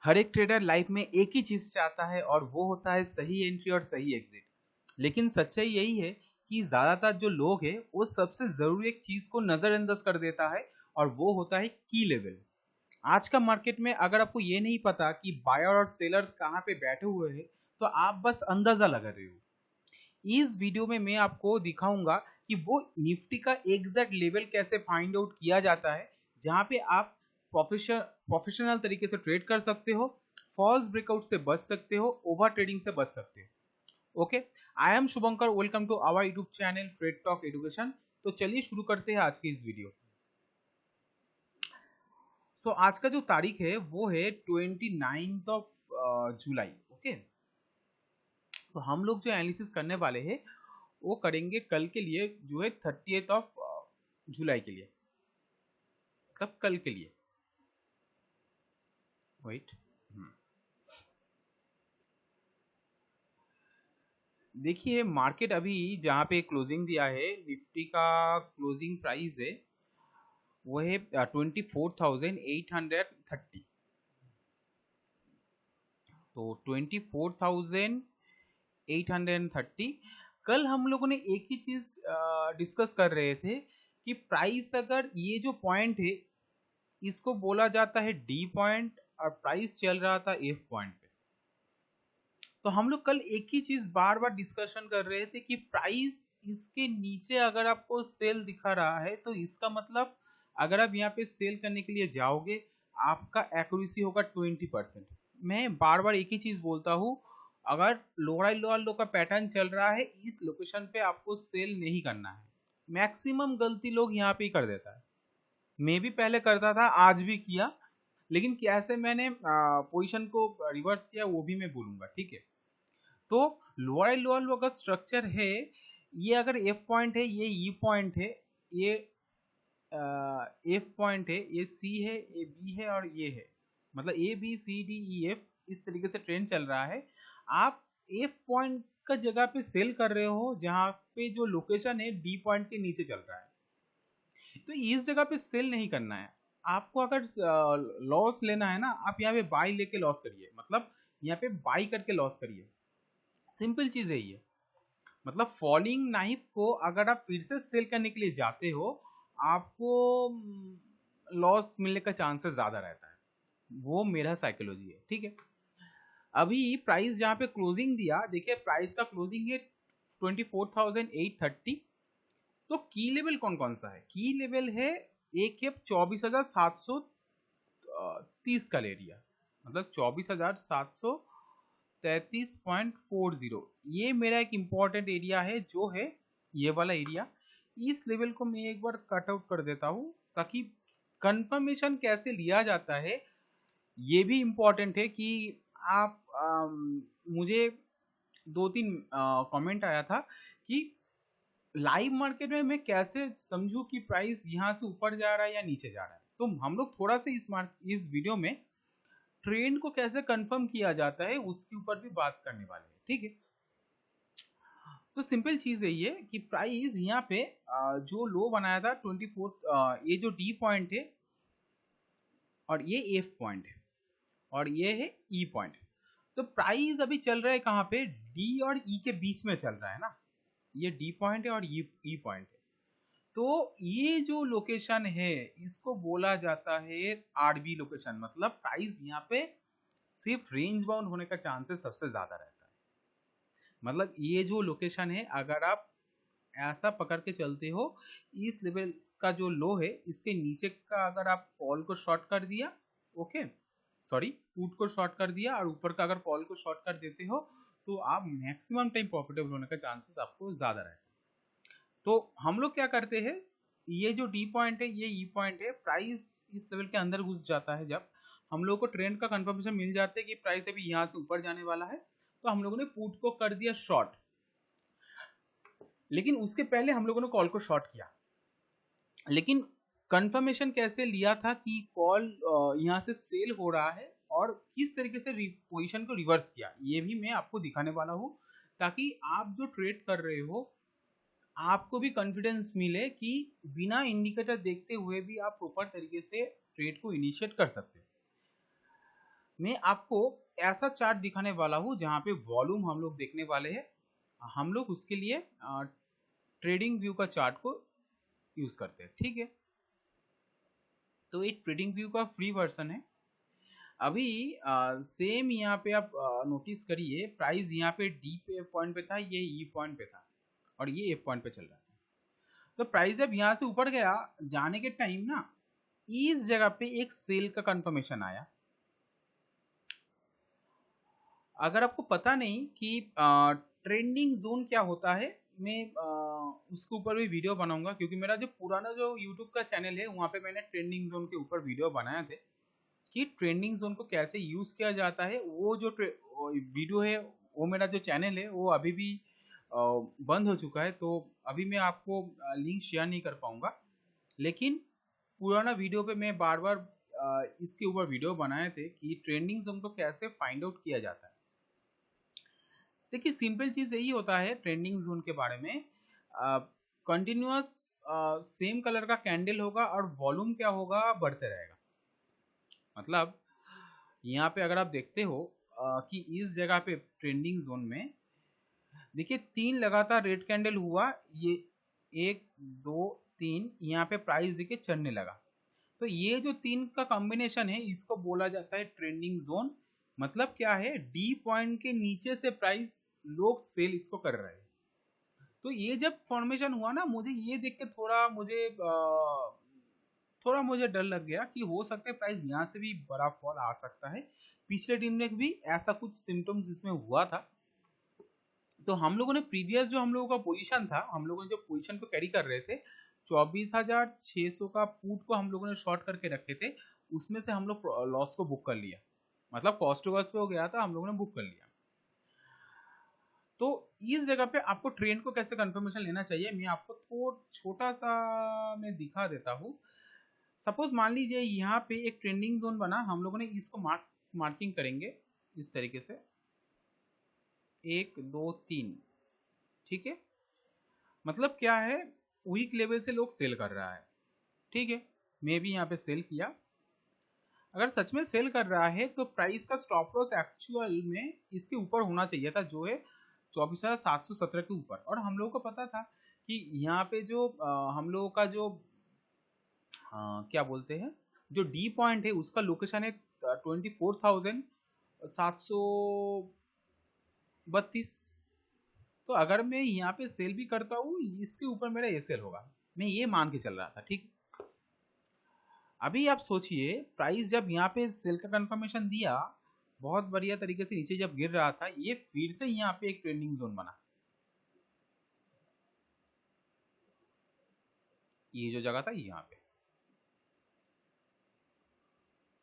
हर एक trader life में एक ही चीज चाहता है और वो होता है सही एंट्री और सही एग्जिट। लेकिन सच्चाई यही है कि ज्यादातर जो लोग हैं वो सबसे जरूरी एक चीज को नजरअंदाज कर देता है और वो होता है की लेवल। आज का मार्केट में अगर आपको ये नहीं पता कि बायर और सेलर्स कहाँ पे बैठे हुए हैं तो आप बस अंदाजा लगा रहे हो। इस वीडियो में मैं आपको दिखाऊंगा कि वो निफ्टी का एग्जैक्ट लेवल कैसे फाइंड आउट किया जाता है, जहां पे आप प्रोफेशनल तरीके से ट्रेड कर सकते हो, फॉल्स ब्रेकआउट से बच सकते हो, ओवर ट्रेडिंग से बच सकते हो। Okay, I am Shubhankar, welcome to our YouTube channel trade talk education. तो चलिए शुरू करते हैं आज की इस वीडियो। आज का जो तारीख है वो है 29 ऑफ जुलाई। ओके, तो हम लोग जो एनालिसिस करने वाले हैं वो करेंगे कल के लिए, जो है 30th ऑफ जुलाई के लिए, मतलब कल के लिए। वेट, देखिए मार्केट अभी जहाँ पे क्लोजिंग दिया है, निफ्टी का क्लोजिंग प्राइस है वो है 24,830। तो 24,830। कल हम लोगों ने एक ही चीज डिस्कस कर रहे थे कि प्राइस अगर ये जो पॉइंट है इसको बोला जाता है डी पॉइंट और प्राइस चल रहा था एफ पॉइंट पे। तो हम लोग कल एक ही चीज बार बार डिस्कशन कर रहे थे कि प्राइस इसके नीचे अगर आपको सेल दिखा रहा है तो इसका मतलब अगर आप यहाँ पे सेल करने के लिए जाओगे आपका एक्यूरेसी होगा 20%। मैं बार बार एक ही चीज बोलता हूँ, अगर लोअर लोअर लो का पैटर्न चल रहा है इस लोकेशन पे आपको सेल नहीं करना है। मैक्सिमम गलती लोग यहाँ पे ही कर देता है। मैं भी पहले करता था, आज भी किया, लेकिन कैसे मैंने पोजीशन को रिवर्स किया वो भी मैं बोलूंगा, ठीक है। तो लोअर लोअर लो का स्ट्रक्चर है, ये अगर एफ पॉइंट है, ये ई पॉइंट है, ये एफ पॉइंट है, ये सी है, ये बी है और ये है, मतलब A B C D E F, इस तरीके से ट्रेंड चल रहा है। आप एफ पॉइंट का जगह पे सेल कर रहे हो जहां पे जो लोकेशन है डी पॉइंट के नीचे चल रहा है, तो इस जगह पे सेल नहीं करना है आपको। अगर लॉस लेना है ना, आप यहाँ पे बाई लेके लॉस करिए, मतलब यहाँ पे बाई करके लॉस करिए। सिंपल चीज है ये। मतलब फॉलिंग नाइफ को अगर आप फिर से सेल करने के लिए जाते हो आपको लॉस मिलने का चांसेस ज्यादा रहता है। वो मेरा साइकोलॉजी है, ठीक है। अभी प्राइस जहां पे क्लोजिंग दिया, देखिए प्राइस का क्लोजिंग है 24,830। तो की लेवल कौन कौन सा है? की लेवल है एक है 24,730 का एरिया, मतलब 24,733.40। ये मेरा एक इंपॉर्टेंट एरिया है, जो है ये वाला एरिया। इस लेवल को मैं एक बार कट आउट कर देता हूं ताकि कंफर्मेशन कैसे लिया जाता है ये भी इंपॉर्टेंट है कि आप मुझे दो तीन कमेंट आया था कि लाइव मार्केट में मैं कैसे समझूं कि प्राइस यहां से ऊपर जा रहा है या नीचे जा रहा है। तो हम लोग थोड़ा सा इस वीडियो में ट्रेंड को कैसे कंफर्म किया जाता है उसके ऊपर भी बात करने वाले हैं, ठीक है। तो सिंपल चीज है ये कि प्राइस यहाँ पे जो लो बनाया था 24, ये जो डी पॉइंट है और ये एफ पॉइंट है और ये है ई पॉइंट। तो प्राइस अभी चल रहा है कहाँ पे? डी और ई के बीच में चल रहा है ना। ये डी पॉइंट है और ई पॉइंट है। तो ये जो लोकेशन है इसको बोला जाता है आरबी लोकेशन, मतलब प्राइस यहाँ पे सिर्फ रेंज बाउंड होने का चांसेस सबसे ज्यादा रहता है। मतलब ये जो लोकेशन है अगर आप ऐसा पकड़ के चलते हो, इस लेवल का जो लो है इसके नीचे का अगर आप कॉल को शॉर्ट कर दिया, ओके सॉरी पुट को शॉर्ट कर दिया और ऊपर का अगर कॉल को शॉर्ट कर देते हो तो आप मैक्सिमम टाइम प्रॉफिटेबल होने का चांसेस आपको ज्यादा रहता है। तो हम लोग क्या करते हैं, ये जो डी पॉइंट है ये ई पॉइंट है, प्राइस इस लेवल के अंदर घुस जाता है, जब हम लोग को ट्रेंड का कंफर्मेशन मिल जाता है कि प्राइस अभी यहाँ से ऊपर जाने वाला है, तो हम लोगों ने पुट को कर दिया शॉर्ट। लेकिन उसके पहले हम लोगों ने कॉल को शॉर्ट किया। लेकिन कंफर्मेशन कैसे लिया था कि कॉल यहाँ से सेल हो रहा है और किस तरीके से पोजीशन को रिवर्स किया, ये भी मैं आपको दिखाने वाला हूँ, ताकि आप जो ट्रेड कर रहे हो आपको भी कॉन्फिडेंस मिले कि बिना इंडिकेटर देखते हुए भी आप प्रॉपर तरीके से ट्रेड को इनिशिएट कर सकते हो। मैं आपको ऐसा चार्ट दिखाने वाला हूँ जहाँ पे वॉल्यूम हम लोग देखने वाले हैं। हम लोग उसके लिए ट्रेडिंग व्यू का चार्ट को यूज करते हैं, ठीक है। तो एक ट्रेडिंग व्यू का फ्री वर्जन है। अभी सेम यहाँ पे आप नोटिस करिए, प्राइस यहाँ पे डी पे पॉइंट पे था, ये ई पॉइंट पे था और ये एफ पॉइंट पे चल रहा था। तो प्राइस जब यहाँ से ऊपर गया जाने के टाइम ना, इस जगह पे एक सेल का कंफर्मेशन आया। अगर आपको पता नहीं कि ट्रेंडिंग जोन क्या होता है, मैं उसके ऊपर भी वीडियो बनाऊंगा, क्योंकि मेरा जो पुराना जो यूट्यूब का चैनल है वहाँ पे मैंने ट्रेंडिंग जोन के ऊपर वीडियो बनाए थे कि ट्रेंडिंग जोन को कैसे यूज किया जाता है। वो जो वीडियो है, वो मेरा जो चैनल है वो अभी भी बंद हो चुका है, तो अभी मैं आपको लिंक शेयर नहीं कर पाऊंगा। लेकिन पुराना वीडियो पे मैं बार बार इसके ऊपर वीडियो बनाए थे कि ट्रेंडिंग जोन को कैसे फाइंड आउट किया जाता है। देखिए सिंपल चीज यही होता है ट्रेंडिंग जोन के बारे में, कंटिन्यूअस सेम कलर का कैंडल होगा और वॉल्यूम क्या होगा, बढ़ते रहेगा। मतलब यहाँ पे अगर आप देखते हो कि इस जगह पे ट्रेंडिंग जोन में देखिए 3 लगातार रेड कैंडल हुआ, ये 1 2 3, यहाँ पे प्राइस देखिए चढ़ने लगा। तो ये जो 3 का कॉम्बिनेशन है इसको बोला जाता है ट्रेंडिंग जोन। मतलब क्या है, डी पॉइंट के नीचे से प्राइस लोग सेल इसको कर रहे हैं। तो ये जब फॉर्मेशन हुआ ना, मुझे ये देख के थोड़ा मुझे डर लग गया कि हो सकता है प्राइस यहाँ से भी बड़ा फॉल आ सकता है। पिछले दिन में भी ऐसा कुछ सिम्टम्स इसमें हुआ था। तो हम लोगों ने प्रीवियस जो हम लोगों का पोजीशन था, हम लोगों ने जो पोजीशन को कैरी कर रहे थे 24,600 का पुट को हम लोगों ने शॉर्ट करके रखे थे, उसमें से हम लोग लॉस को बुक कर लिया। मतलब कॉस्ट टू कॉस्ट पे हो गया था, हम लोगों ने बुक कर लिया। तो इस जगह पे आपको ट्रेंड को कैसे कंफर्मेशन लेना चाहिए, मैं आपको थोड़ा छोटा सा मैं दिखा देता हूँ। सपोज मान लीजिए यहाँ पे एक ट्रेंडिंग जोन बना, हम लोगों ने इसको मार्किंग करेंगे इस तरीके से 1 2 3, ठीक है। मतलब क्या है, वीक लेवल से लोग सेल कर रहा है, ठीक है। मैं भी यहाँ पे सेल किया। अगर सच में सेल कर रहा है तो प्राइस का स्टॉप लॉस एक्चुअल में इसके ऊपर होना चाहिए था, जो है 24,717 के ऊपर। और हम लोगों को पता था कि यहाँ पे जो हम लोगों का जो क्या बोलते हैं, जो डी पॉइंट है उसका लोकेशन है 24,732। तो अगर मैं यहाँ पे सेल भी करता हूँ, इसके ऊपर मेरा ये सेल होगा, मैं ये मान के चल रहा था, ठीक। अभी आप सोचिए प्राइस जब यहाँ पे सेल का कंफर्मेशन दिया, बहुत बढ़िया तरीके से नीचे जब गिर रहा था, ये फिर से यहाँ पे एक ट्रेंडिंग जोन बना। ये जो जगह था यहाँ पे,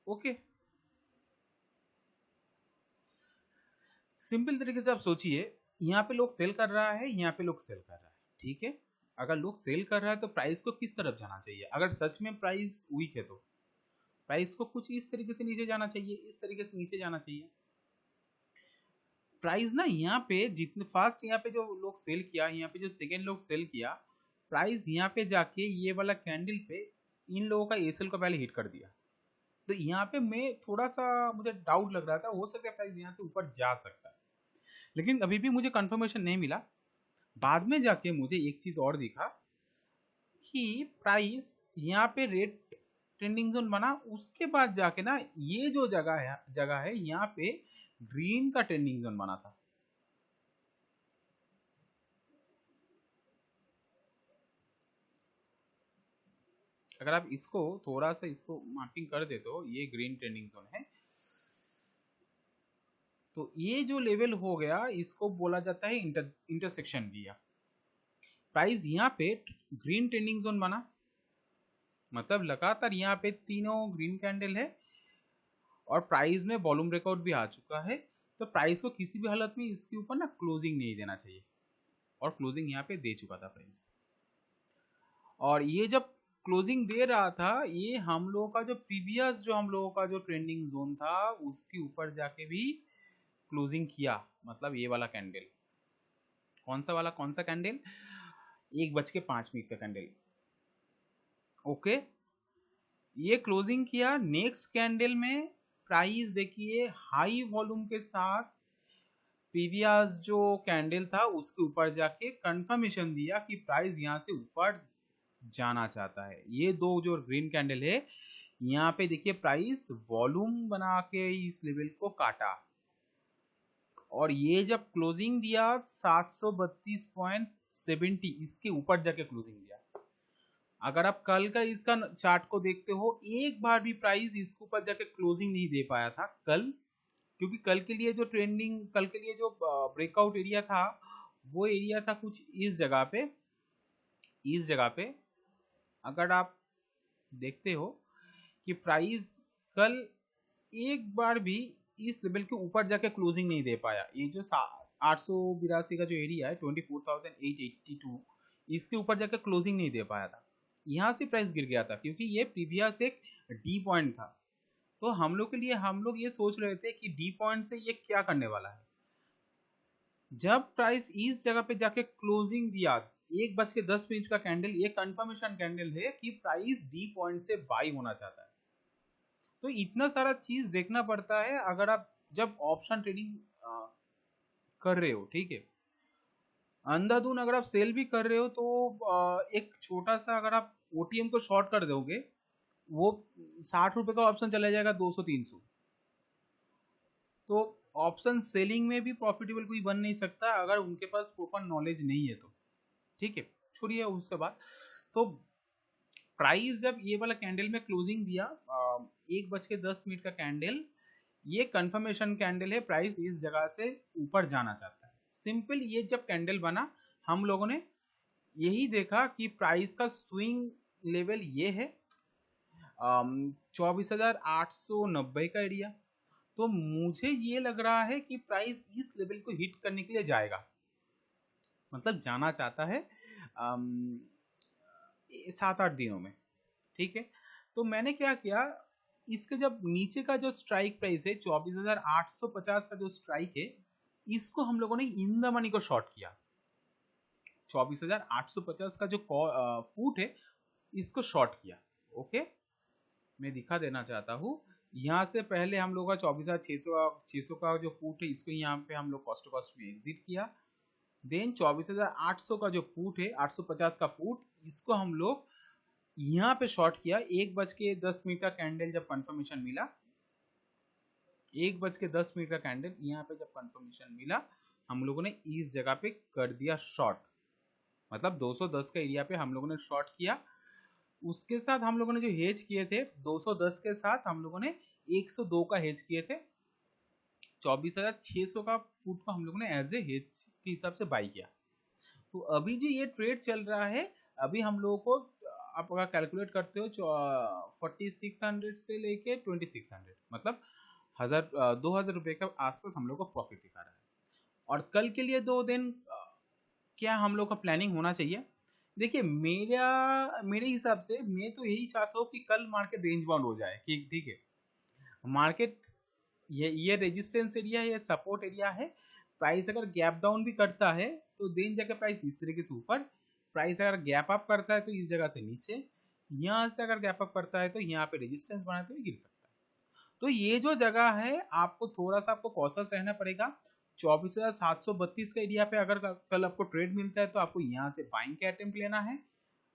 ओके। सिंपल तरीके से आप सोचिए, यहाँ पे लोग सेल कर रहा है, यहाँ पे लोग सेल कर रहा है, ठीक है। अगर लोग सेल कर रहा है तो प्राइस को किस तरफ जाना चाहिए? अगर सच में प्राइस वीक है तो प्राइस को कुछ इस तरीके से नीचे जाना चाहिए, इस तरीके से नीचे जाना चाहिए। प्राइस ना यहाँ पे जितने फास्ट यहाँ पे जो लोग सेल किया, यहाँ पे जो सेकेंड लोग सेल किया, प्राइस यहाँ पे जाके ये वाला कैंडल पे इन लोगों का एसएल को पहले हिट कर दिया। तो यहाँ पे मैं थोड़ा सा मुझे डाउट लग रहा था, हो सकता है प्राइस यहाँ से ऊपर जा सकता है, लेकिन अभी भी मुझे कंफर्मेशन नहीं मिला। बाद में जाके मुझे एक चीज और दिखा कि प्राइस यहाँ पे रेड ट्रेंडिंग जोन बना, उसके बाद जाके ना ये जो जगह है यहाँ पे ग्रीन का ट्रेंडिंग जोन बना था। अगर आप इसको थोड़ा सा इसको मार्किंग कर दे तो ये ग्रीन ट्रेंडिंग जोन है। तो ये जो लेवल हो गया इसको बोला जाता है इंटरसेक्शन एरिया। प्राइस यहाँ पे ग्रीन ट्रेंडिंग जोन बना, मतलब लगातार यहाँ पे तीनों ग्रीन कैंडल है और प्राइस में वॉल्यूम ब्रेकआउट भी आ चुका है। तो प्राइस को किसी भी हालत में इसके ऊपर ना क्लोजिंग नहीं देना चाहिए, और क्लोजिंग यहाँ पे दे चुका था प्राइस। और ये जब क्लोजिंग दे रहा था, ये हम लोगों का जो प्रीवियस जो हम लोगों का जो ट्रेंडिंग जोन था उसके ऊपर जाके भी क्लोजिंग किया। मतलब ये वाला कैंडल, कौन सा कैंडल, 1:05 का कैंडल, ओके। ये क्लोजिंग किया, नेक्स्ट कैंडल में प्राइस देखिए हाई वॉल्यूम के साथ प्रीवियस जो कैंडल था उसके ऊपर जाके कंफर्मेशन दिया कि प्राइस यहाँ से ऊपर जाना चाहता है। ये दो जो ग्रीन कैंडल है यहाँ पे देखिए प्राइस वॉल्यूम बना के इस लेवल को काटा और ये जब क्लोजिंग दिया 732.70 इसके ऊपर जाके क्लोजिंग दिया। अगर आप कल का इसका चार्ट को देखते हो एक बार भी प्राइस इसके ऊपर जाके क्लोजिंग नहीं दे पाया था कल, क्योंकि कल के लिए जो ब्रेकआउट एरिया था वो एरिया था कुछ इस जगह पे। अगर आप देखते हो कि प्राइस कल एक बार भी इस लेवल के ऊपर जाके क्लोजिंग नहीं दे पाया। ये जो 882 का जो एरिया है 24,882 इसके ऊपर जाके क्लोजिंग नहीं दे पाया था। यहाँ से प्राइस गिर गया था क्योंकि ये प्रीवियस एक डी पॉइंट था। तो हम लोग ये सोच रहे थे कि डी पॉइंट से ये क्या करने वाला है। जब प्राइस इस जगह पे जाके क्लोजिंग दिया 1:10 का कैंडल, ये कंफर्मेशन कैंडल है कि प्राइस डी पॉइंट से बाई होना चाहता है। तो इतना सारा चीज देखना पड़ता है अगर आप जब ऑप्शन ट्रेडिंग कर रहे हो, ठीक है। अंधाधुन अगर आप सेल भी कर रहे हो तो एक छोटा सा अगर आप ओटीएम को शॉर्ट कर दोगे वो 60 रुपए का ऑप्शन चला जाएगा 200-300। तो ऑप्शन सेलिंग में भी प्रॉफिटेबल कोई बन नहीं सकता अगर उनके पास प्रॉपर नॉलेज नहीं है तो, ठीक है। छोड़िए उसके बाद तो प्राइस जब ये वाला कैंडल में क्लोजिंग दिया 1:10 का कैंडल, ये कंफर्मेशन कैंडल है प्राइस इस जगह से ऊपर जाना चाहता है। सिंपल ये जब कैंडल बना हम लोगों ने यही देखा कि प्राइस का स्विंग लेवल ये है 24,890 का एरिया। तो मुझे ये लग रहा है कि प्राइस इस लेवल को हिट करने के लिए जाएगा, मतलब जाना चाहता है 7-8 दिनों में, ठीक है। तो मैंने क्या किया, इसके जब नीचे का जो स्ट्राइक प्राइस है 24,850 का जो स्ट्राइक है इसको हम लोगों ने इन द मनी को शॉर्ट किया। 24,850 का जो पुट है इसको शॉर्ट किया। ओके, मैं दिखा देना चाहता हूँ। यहाँ से पहले हम लोग का 24,600 का जो पुट है इसको यहाँ पे हम लोग कॉस्ट टू कॉस्ट में एग्जिट किया। देन 24,800 का जो पुट है 850 का पुट इसको हम लोग यहाँ पे शॉर्ट किया। 1:10 का कैंडल जब कंफर्मेशन मिला, 1:10 का कैंडल यहाँ पे जब कंफर्मेशन मिला हम लोगों ने इस जगह पे कर दिया शॉर्ट, मतलब 210 का एरिया पे हम लोगों ने शॉर्ट किया। उसके साथ हम लोगों ने जो हेज किए थे 210 के साथ हम लोगों ने 102 का हेज किए थे। 24,600 का पुट को हम लोगों ने एज ए हेज के हिसाब से बाई किया। तो अभी जो ये ट्रेड चल रहा है अभी हम लोगों को आप अगर कैलकुलेट करते हो 4600 से लेके 2600, मतलब 2,000 रुपए के आसपास हम लोग को प्रॉफिट दिखा रहा है। और कल के लिए 2 दिन क्या हम लोग का प्लानिंग होना चाहिए। देखिए मेरे हिसाब से मैं तो यही चाहता हूँ कि कल मार्केट रेंज बाउंड हो जाए, ठीक है। मार्केट ये रेजिस्टेंस एरिया है, ये सपोर्ट एरिया है। प्राइस अगर गैप डाउन भी करता है तो दिन जाके प्राइस इस तरीके से ऊपर, प्राइस अगर गैप अप करता है तो इस जगह से नीचे, यहाँ से अगर गैप अप करता है तो यहाँ पे रेजिस्टेंस बनाते हुए गिर सकता है। तो ये जो जगह है आपको थोड़ा सा आपको कॉशियस रहना पड़ेगा। 24,732 का एरिया पे अगर कल आपको ट्रेड मिलता है तो आपको यहाँ से बाइंग का अटेम्प्ट लेना है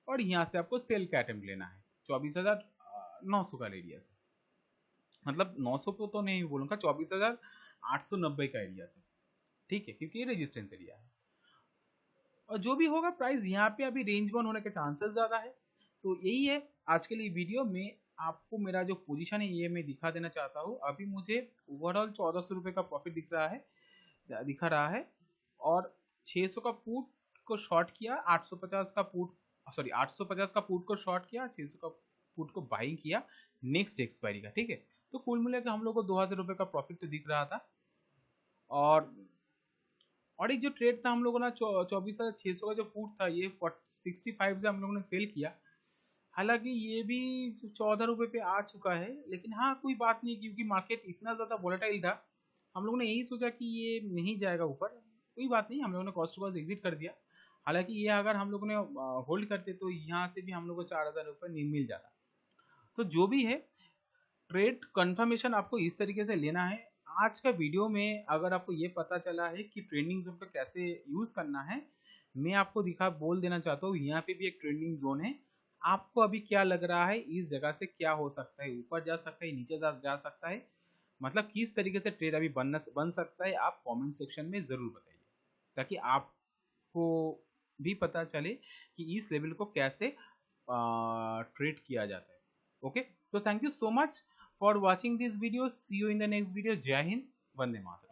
और यहाँ से आपको सेल का अटेम्प्ट लेना है 24,900 का एरिया से, मतलब 900 को तो नहीं बोलूंगा, 24,890 का एरिया से, ठीक है, क्योंकि ये रेजिस्टेंस एरिया है। और जो भी होगा प्राइस यहाँ पे अभी रेंज बाउंड होने के चांसेस ज्यादा है। तो यही है आज के लिए वीडियो में, आपको मेरा जो पोजीशन है ये मैं दिखा देना चाहता हूँ। अभी मुझे ओवरऑल 1,400 रुपए का प्रॉफिट दिखा रहा है और 600 का पुट को शॉर्ट किया, 850 का पुट को शॉर्ट किया, 600 का पुट को बाइंग किया नेक्स्ट एक्सपायरी का, ठीक है। तो कुल मिलाकर हम लोग को 2,000 रुपए का प्रॉफिट तो दिख रहा था। और एक जो ट्रेड था हम लोगों ने 24,600 का जो पुट था ये 65 से हम लोगों ने सेल किया। हालांकि ये भी 14 रुपए पे आ चुका है, लेकिन हाँ कोई बात नहीं, क्योंकि मार्केट इतना ज्यादा वोलेटाइल था हम लोगों ने यही सोचा कि ये नहीं जाएगा ऊपर, कोई बात नहीं, हम लोगों ने कॉस्ट टू कॉस्ट एग्जिट कर दिया। हालांकि ये अगर हम लोगों ने होल्ड करते तो यहाँ से भी हम लोग को 4,000 रुपये मिल जाता। तो जो भी है ट्रेड कंफर्मेशन आपको इस तरीके से लेना है। आज का वीडियो में अगर आपको ये पता चला है कि ट्रेंडिंग जोन को कैसे यूज करना है, मैं आपको बोल देना चाहता हूँ यहाँ पे भी एक ट्रेंडिंग जोन है। आपको अभी क्या लग रहा है इस जगह से क्या हो सकता है, ऊपर जा सकता है, नीचे जा सकता है, मतलब किस तरीके से ट्रेड अभी बन सकता है, आप कमेंट सेक्शन में जरूर बताइए ताकि आपको भी पता चले कि इस लेवल को कैसे ट्रेड किया जाता है। ओके, तो thank you so much for watching this video. See you in the next video. जय हिंद, वंदे मातरम।